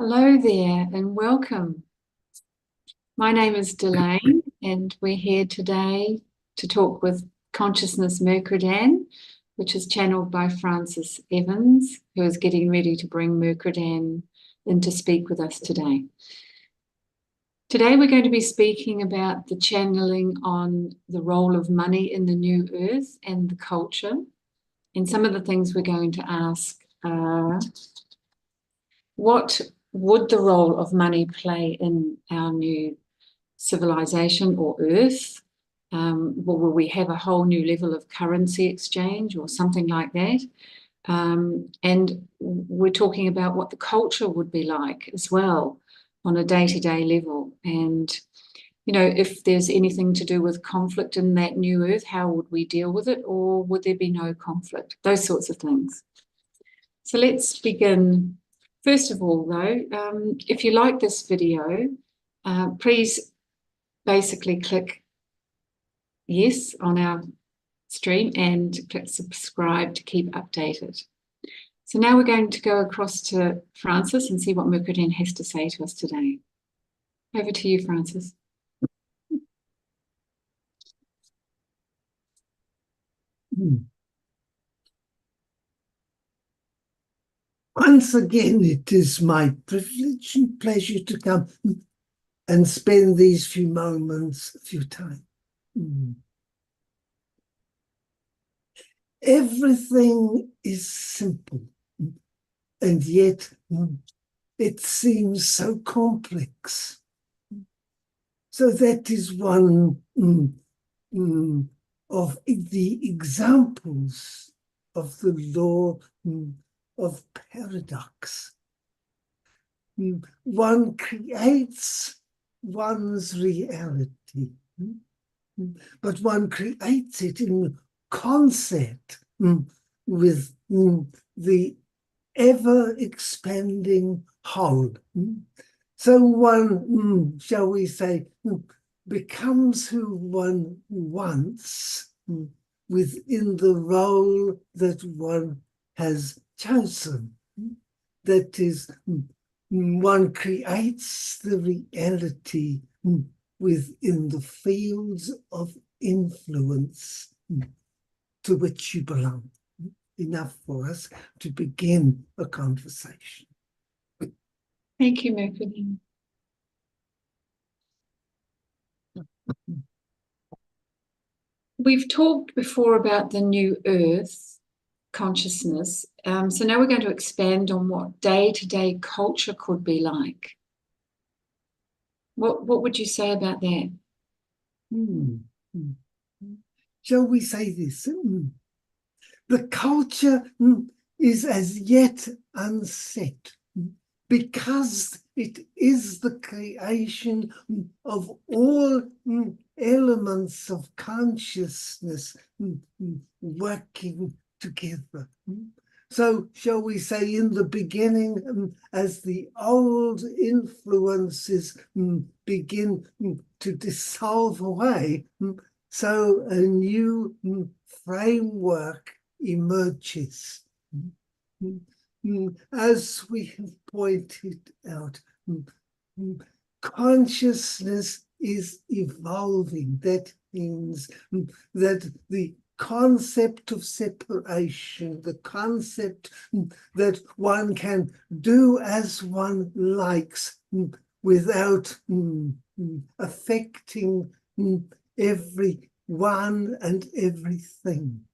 Hello there and welcome. My name is Delane and we're here today to talk with Consciousness Mercredan, which is channeled by Francis Evans, who is getting ready to bring Mercredan in to speak with us today. Today we're going to be speaking about the channeling on the role of money in the new earth and the culture. And some of the things we're going to ask are, what would the role of money play in our new civilization or earth? Will we have a whole new level of currency exchange or something like that? And we're talking about what the culture would be like as well on a day-to-day level. And, you know, if there's anything to do with conflict in that new earth, how would we deal with it? Or would there be no conflict? Those sorts of things. So let's begin. First of all, though, if you like this video, please basically click yes on our stream and click subscribe to keep updated. So now we're going to go across to Francis and see what Mercredan has to say to us today. Over to you, Francis. Once again, it is my privilege and pleasure to come and spend these few moments with you time. Everything is simple, and yet it seems so complex. So that is one of the examples of the law of paradox. One creates one's reality, but one creates it in concert with the ever-expanding whole. So one, shall we say, becomes who one wants within the role that one has chosen. That is, one creates the reality within the fields of influence to which you belong. Enough for us to begin a conversation. Thank you, Mercredan. We've talked before about the new earth consciousness. So now we're going to expand on what day-to-day culture could be like. What would you say about that? Shall we say this? The culture is as yet unset because it is the creation of all elements of consciousness working together. So, shall we say, in the beginning, as the old influences begin to dissolve away, so a new framework emerges. As we have pointed out, consciousness is evolving. That means that the concept of separation, the concept that one can do as one likes without affecting everyone and everything.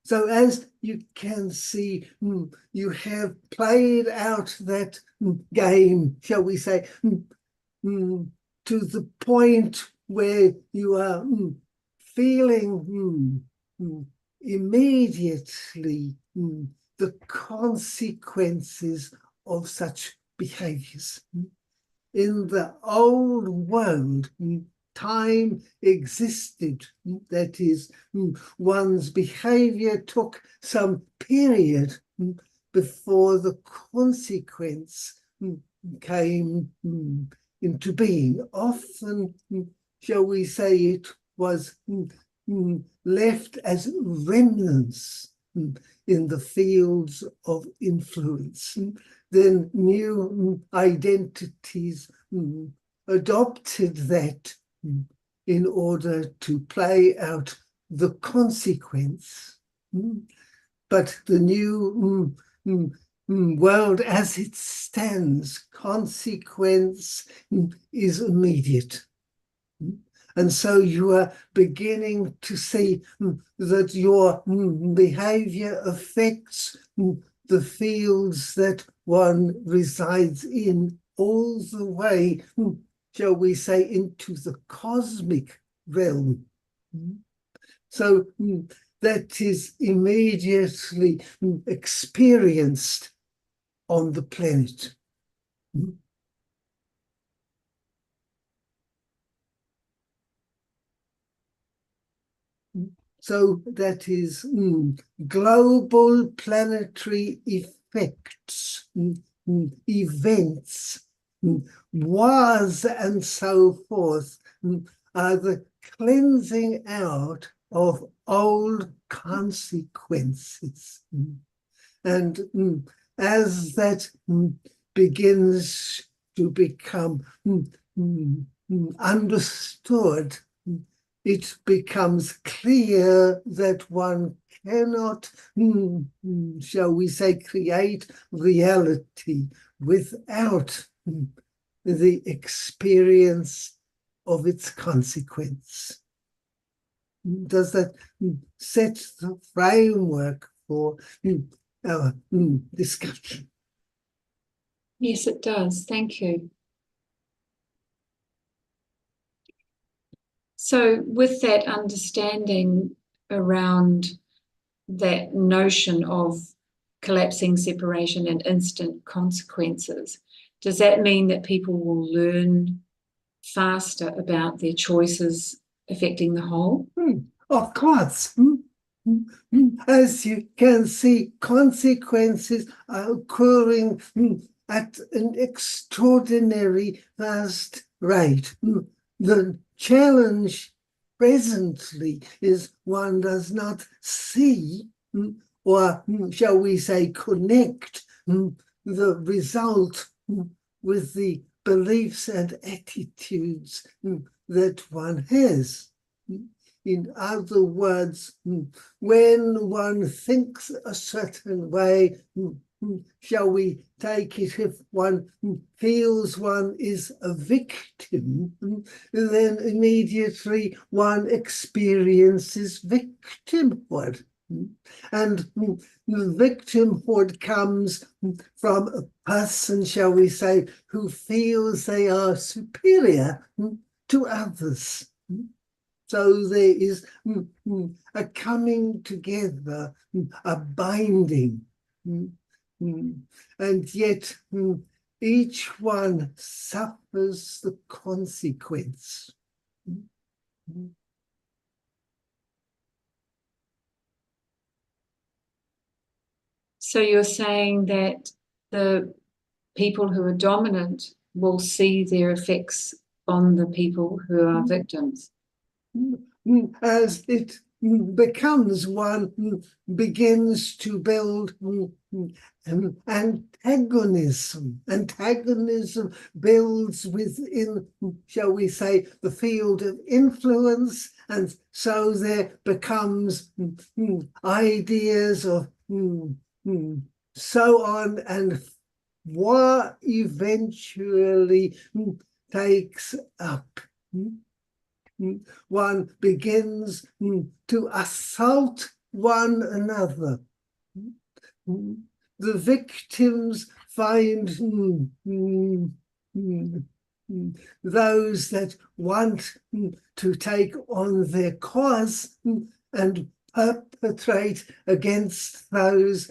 So as you can see, you have played out that game, shall we say, to the point where you are feeling immediately the consequences of such behaviors. In the old world, time existed, that is, one's behavior took some period before the consequence came into being. Often, shall we say, it was left as remnants in the fields of influence. Then new identities adopted that in order to play out the consequence. But the new world as it stands, consequence is immediate. And so you are beginning to see that your behavior affects the fields that one resides in, all the way, shall we say, into the cosmic realm. So that is immediately experienced on the planet. So that is global planetary effects, events, wars and so forth are the cleansing out of old consequences. And as that begins to become understood, it becomes clear that one cannot, shall we say, create reality without the experience of its consequence. Does that set the framework for our discussion? Yes, it does. Thank you. So with that understanding around that notion of collapsing separation and instant consequences, does that mean that people will learn faster about their choices affecting the whole? Of course. As you can see, consequences are occurring at an extraordinary fast rate. The challenge presently is one does not see or, shall we say, connect the result with the beliefs and attitudes that one has. In other words, when one thinks a certain way, shall we take it, if one feels one is a victim, then immediately one experiences victimhood. And victimhood comes from a person, shall we say, who feels they are superior to others. So there is a coming together, a binding, and yet each one suffers the consequence. So you're saying that the people who are dominant will see their effects on the people who are victims. As it becomes, one begins to build antagonism. Antagonism builds within, shall we say, the field of influence, and so there becomes ideas of so on, and war eventually takes up. One begins to assault one another. The victims find those that want to take on their cause and perpetrate against those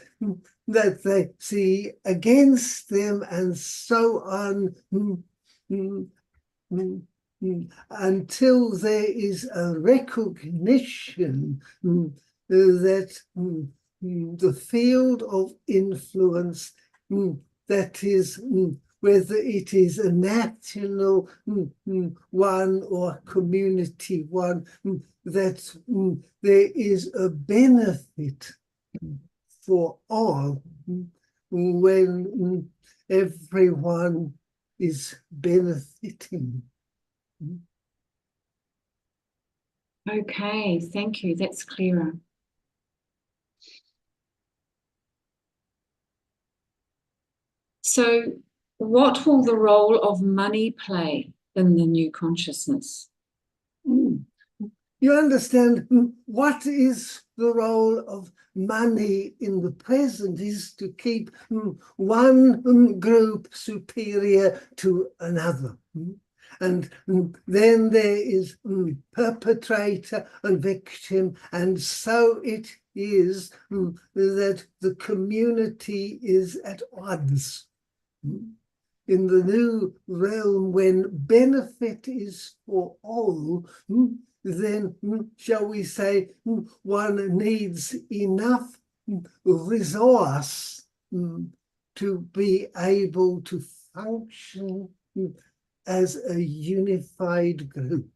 that they see against them, and so on, until there is a recognition that the field of influence, that is, whether it is a national one or community one, that there is a benefit for all when everyone is benefiting. Okay, thank you. That's clearer. So, what will the role of money play in the new consciousness? You understand what is the role of money in the present is to keep one group superior to another. And then there is perpetrator and victim, and so it is that the community is at odds. In the new realm, when benefit is for all, then, shall we say, one needs enough resource to be able to function as a unified group.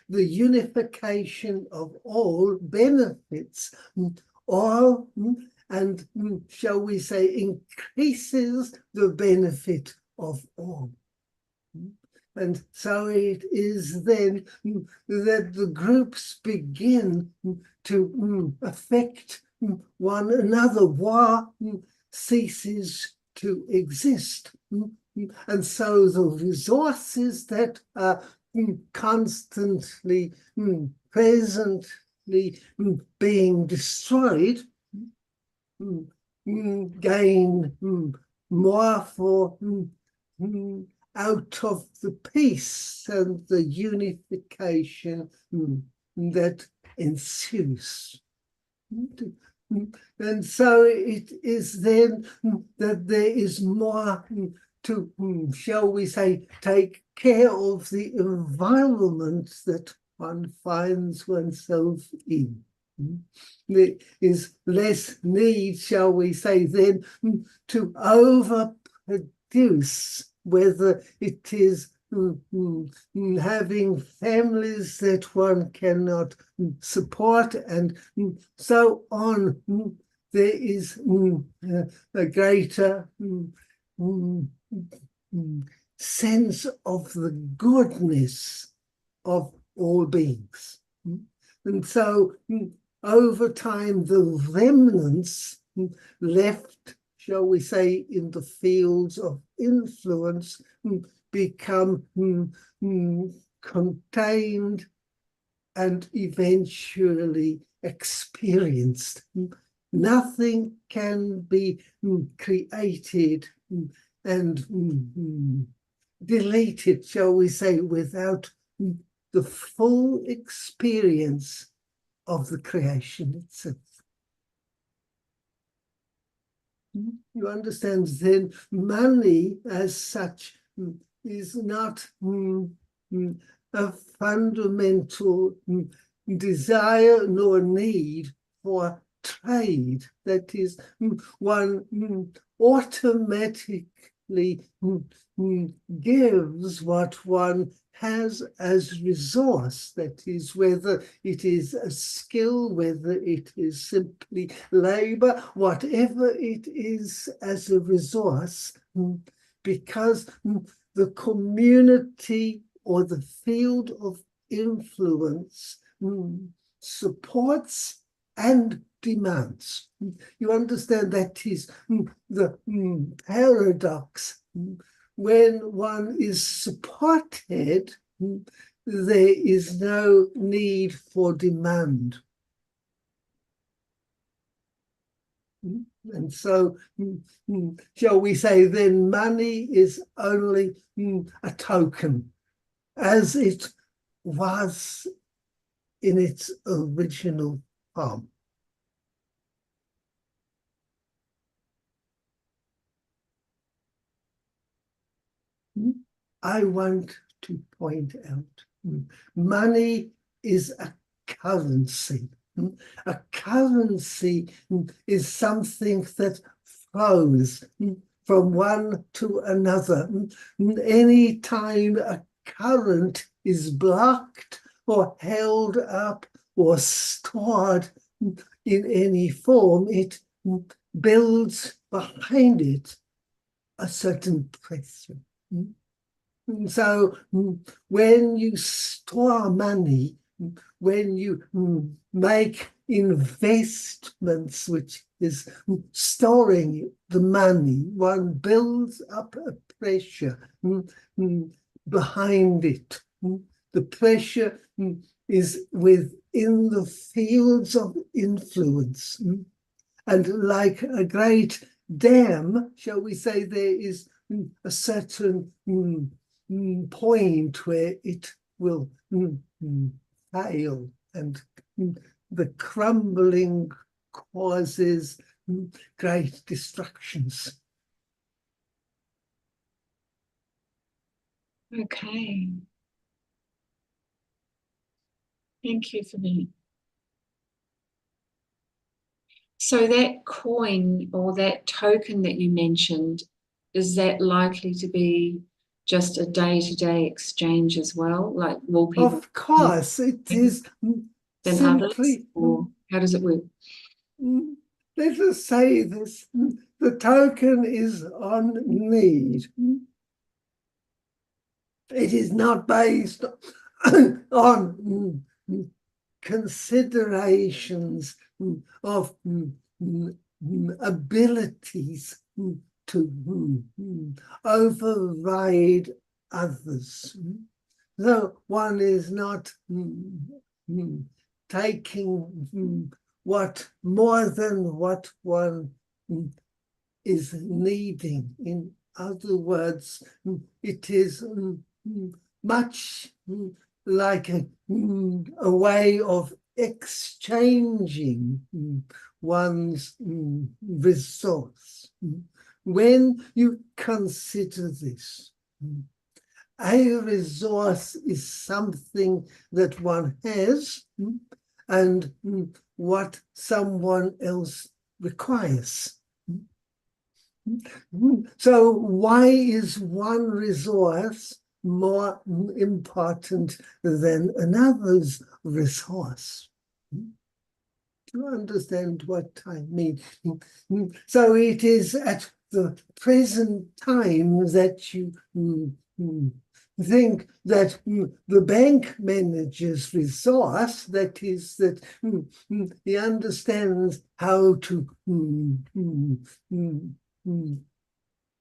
The unification of all benefits all and, shall we say, increases the benefit of all. And so it is then that the groups begin to affect one another. War ceases to exist. And so the resources that are constantly, presently being destroyed gain more for out of the peace and the unification that ensues. And so it is then that there is more to, shall we say, take care of the environment that one finds oneself in. There is less need, shall we say, then to overproduce, whether it is having families that one cannot support and so on. There is a greater sense of the goodness of all beings. And so over time, the remnants left, shall we say, in the fields of influence become contained and eventually experienced. Nothing can be created and deleted, shall we say, without the full experience of the creation itself. You understand, then money as such is not a fundamental desire nor need for trade. That is, one automatically gives what one has as resource. That is, whether it is a skill, whether it is simply labor, whatever it is as a resource, because the community or the field of influence supports and demands. You understand, that is the paradox. When one is supported, there is no need for demand. And so, shall we say, then money is only a token, as it was in its original form. I want to point out, money is a currency. A currency is something that flows from one to another. Any time a current is blocked or held up or stored, in any form, it builds behind it a certain pressure. So when you store money, when you make investments, which is storing the money, one builds up a pressure behind it. The pressure is within the fields of influence. And like a great dam, shall we say, there is a certain point where it will fail, and the crumbling causes great destructions. Okay. Thank you for that. So that coin or that token that you mentioned, is that likely to be just a day-to-day exchange as well? Like, will people Of course, it is than others, simply, or how does it work? let us say this, the token is on need. It is not based on considerations of abilities to override others. So one is not taking what more than what one is needing. In other words, it is much like a way of exchanging one's resource. When you consider this, a resource is something that one has and what someone else requires. So why is one resource more important than another's resource? Do you understand what I mean? So it is at the present time that you think that the bank manager's resource, that is, that he understands how to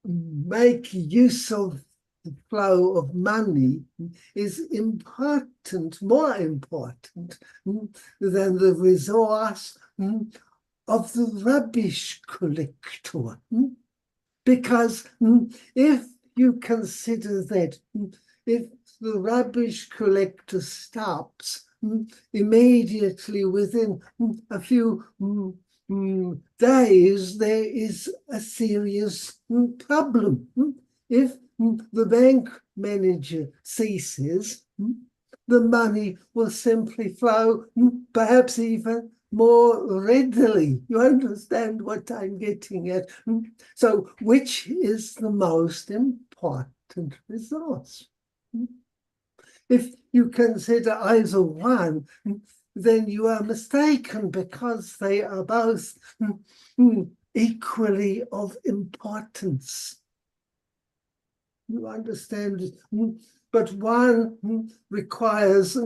make use of the flow of money, is important, more important than the resource of the rubbish collector. Because if you consider that if the rubbish collector stops immediately within a few days, there is a serious problem. If the bank manager ceases, the money will simply flow, perhaps even more readily. You understand what I'm getting at? So which is the most important resource? If you consider either one, then you are mistaken, because they are both equally of importance. You understand? But one requires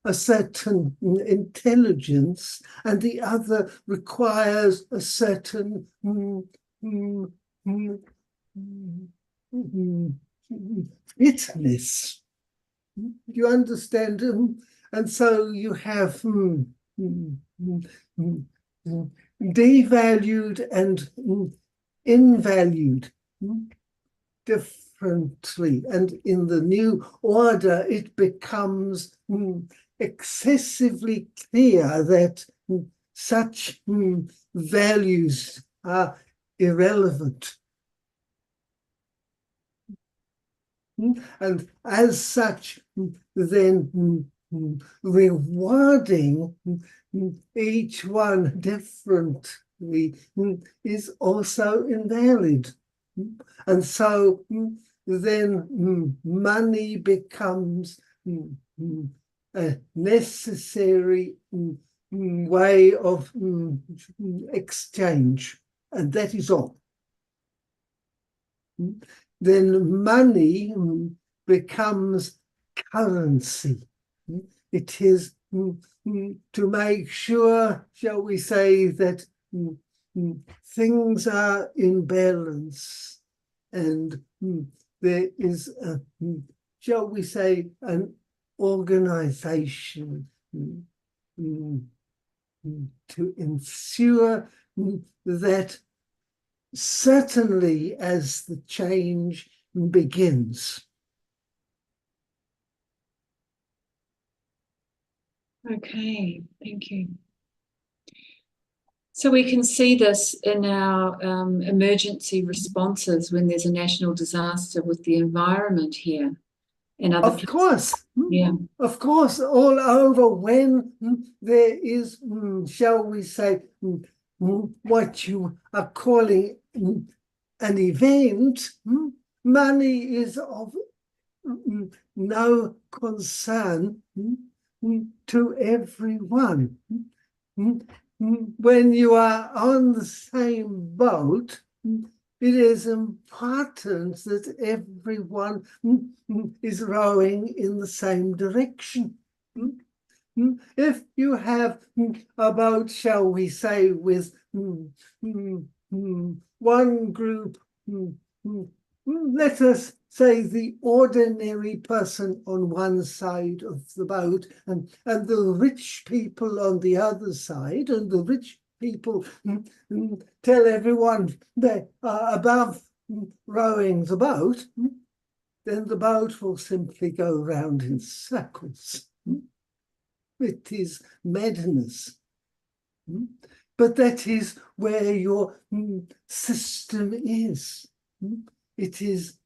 a certain intelligence, and the other requires a certain fitness. You understand? And so you have devalued and invalued differently. And in the new order, it becomes excessively clear that such values are irrelevant. And as such, then rewarding each one differently is also invalid. And so then money becomes a necessary way of exchange, and that is all. Then money becomes currency. It is to make sure, shall we say, that things are in balance, and there is a, shall we say, an organization to ensure that certainly as the change begins. Okay, thank you. So we can see this in our emergency responses when there's a national disaster with the environment here and other Of course. Yeah. Of course, all over when there is, shall we say, what you are calling an event, money is of no concern to everyone. When you are on the same boat, it is important that everyone is rowing in the same direction. If you have a boat, shall we say, with one group, let us say the ordinary person on one side of the boat and the rich people on the other side, and the rich people tell everyone they are above rowing the boat, then the boat will simply go round in circles. It is madness. But that is where your system is. It is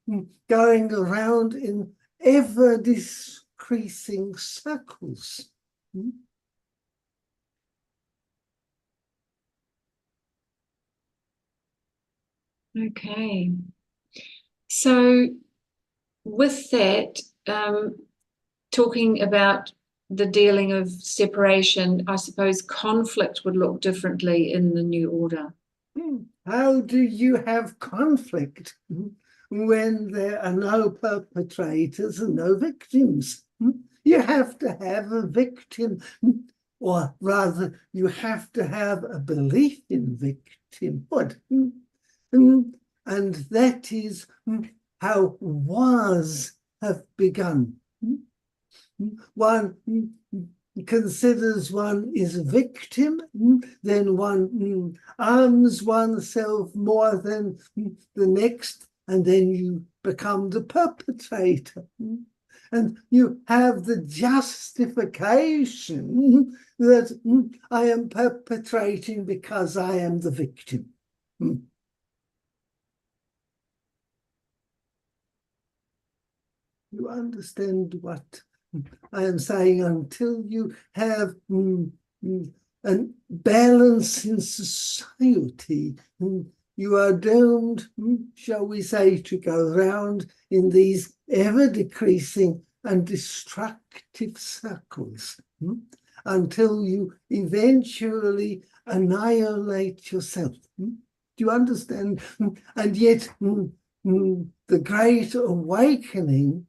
going around in ever decreasing circles. Okay. So with that, talking about the dealing of separation, I suppose conflict would look differently in the new order. How do you have conflict when there are no perpetrators and no victims? You have to have a victim, or rather, you have to have a belief in victimhood. And that is how wars have begun. One considers one is a victim, then one arms oneself more than the next, and then you become the perpetrator. And you have the justification that I am perpetrating because I am the victim. You understand what I am saying? Until you have a balance in society, you are doomed, shall we say, to go round in these ever-decreasing and destructive circles until you eventually annihilate yourself. Do you understand? And yet, the Great Awakening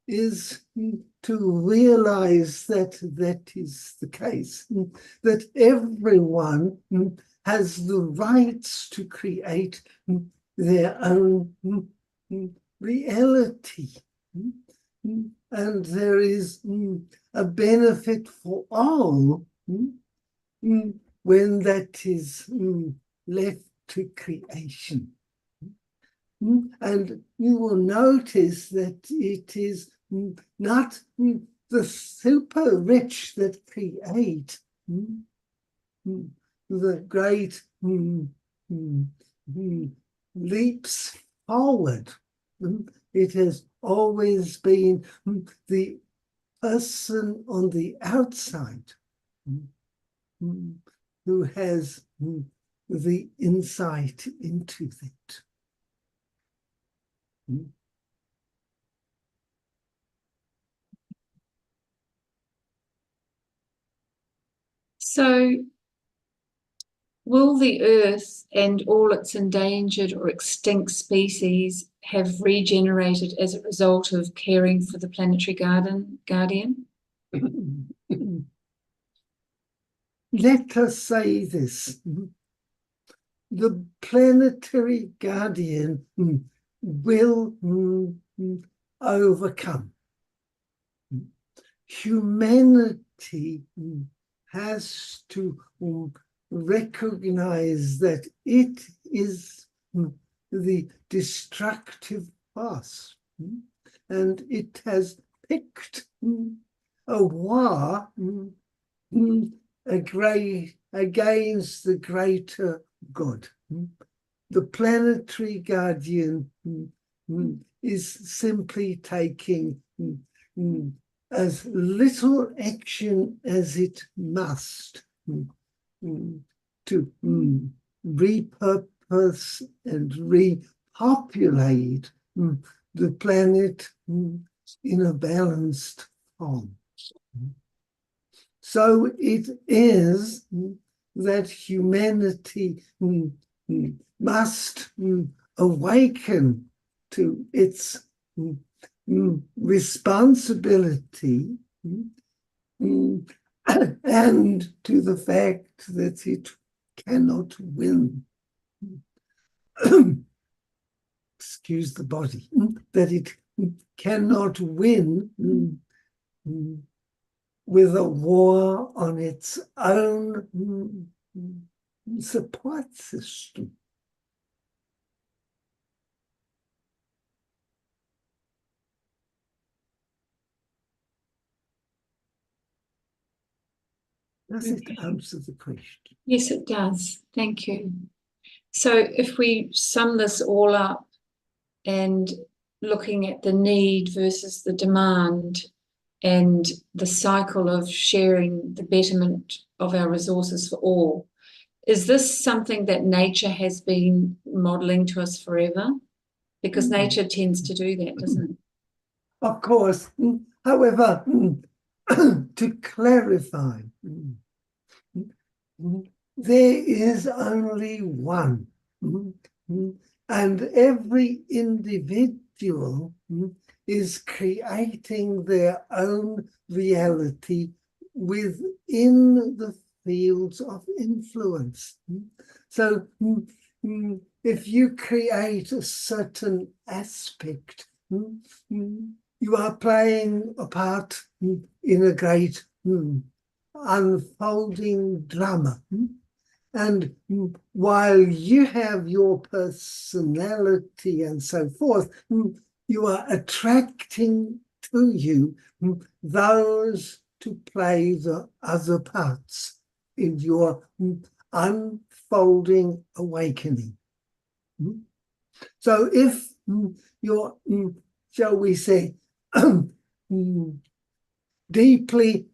is to realize that that is the case, that everyone has the rights to create their own reality. And there is a benefit for all when that is left to creation. And you will notice that it is not the super rich that create the great leaps forward. It has always been the person on the outside who has the insight into that. So will the Earth and all its endangered or extinct species have regenerated as a result of caring for the planetary guardian? Let us say this. The planetary guardian will overcome. Humanity has to recognize that it is the destructive force, and it has picked a war against the greater good. The planetary guardian is simply taking as little action as it must to repurpose and repopulate the planet in a balanced form. So it is that humanity must awaken to its responsibility and to the fact that it cannot win. Excuse the body, that it cannot win with a war on its own support system. Does it answer the question? Yes, it does. Thank you. So if we sum this all up and looking at the need versus the demand and the cycle of sharing the betterment of our resources for all, is this something that nature has been modeling to us forever? Because nature tends to do that, doesn't it? Of course. However, to clarify, there is only one, and every individual is creating their own reality within the fields of influence. So if you create a certain aspect, you are playing a part in a great unfolding drama. And while you have your personality and so forth, you are attracting to you those to play the other parts in your unfolding awakening. So if you're, shall we say, deeply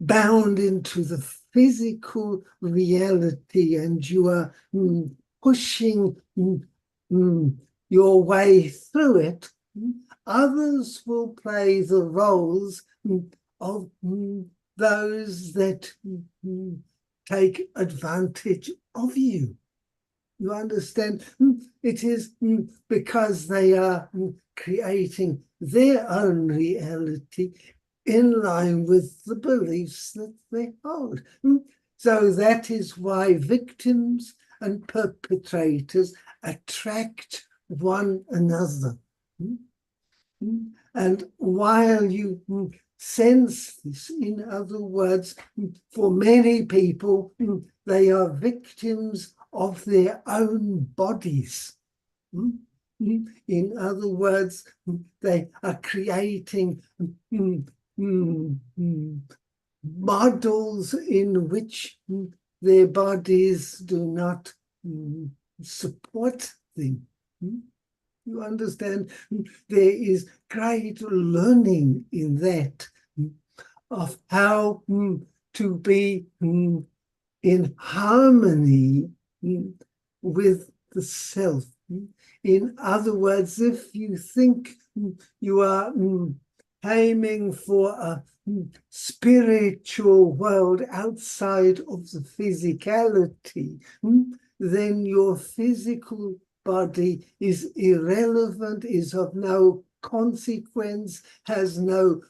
bound into the physical reality and you are pushing your way through it, others will play the roles of those that take advantage of you. You understand? It is because they are creating their own reality in line with the beliefs that they hold. So that is why victims and perpetrators attract one another. And while you sense this, in other words, for many people, they are victims of their own bodies. In other words, they are creating models in which their bodies do not support them. You understand? There is great learning in that of how to be in harmony with the self. In other words, if you think you are aiming for a spiritual world outside of the physicality, then your physical body is irrelevant, is of no consequence, has no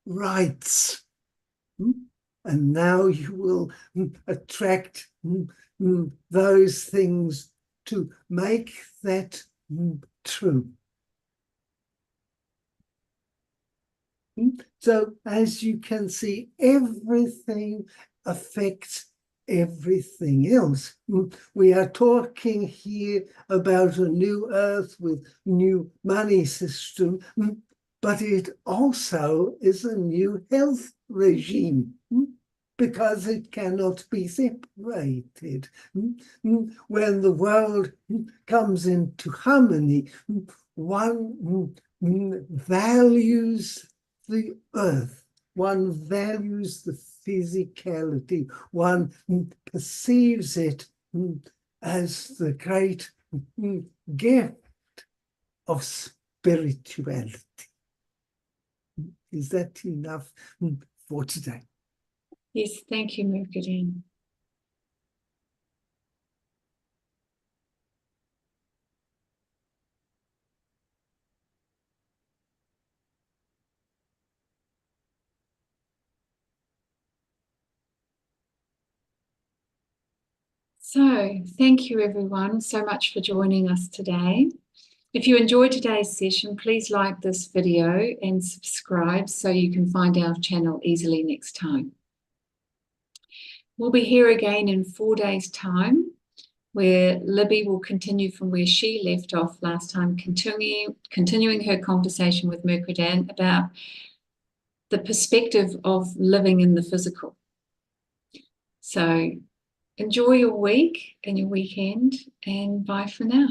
rights. And now you will attract those things to make that true. So as you can see, everything affects everything else. We are talking here about a new earth with new money system, but it also is a new health regime because it cannot be separated. When the world comes into harmony, one values the earth, one values the physicality, one perceives it as the great gift of spirituality. Is that enough for today? Yes, thank you, Mercredan. So, thank you everyone so much for joining us today. If you enjoyed today's session, please like this video and subscribe so you can find our channel easily next time. We'll be here again in 4 days' time, where Libby will continue from where she left off last time, continuing her conversation with Mercredan about the perspective of living in the physical. So enjoy your week and your weekend, and bye for now.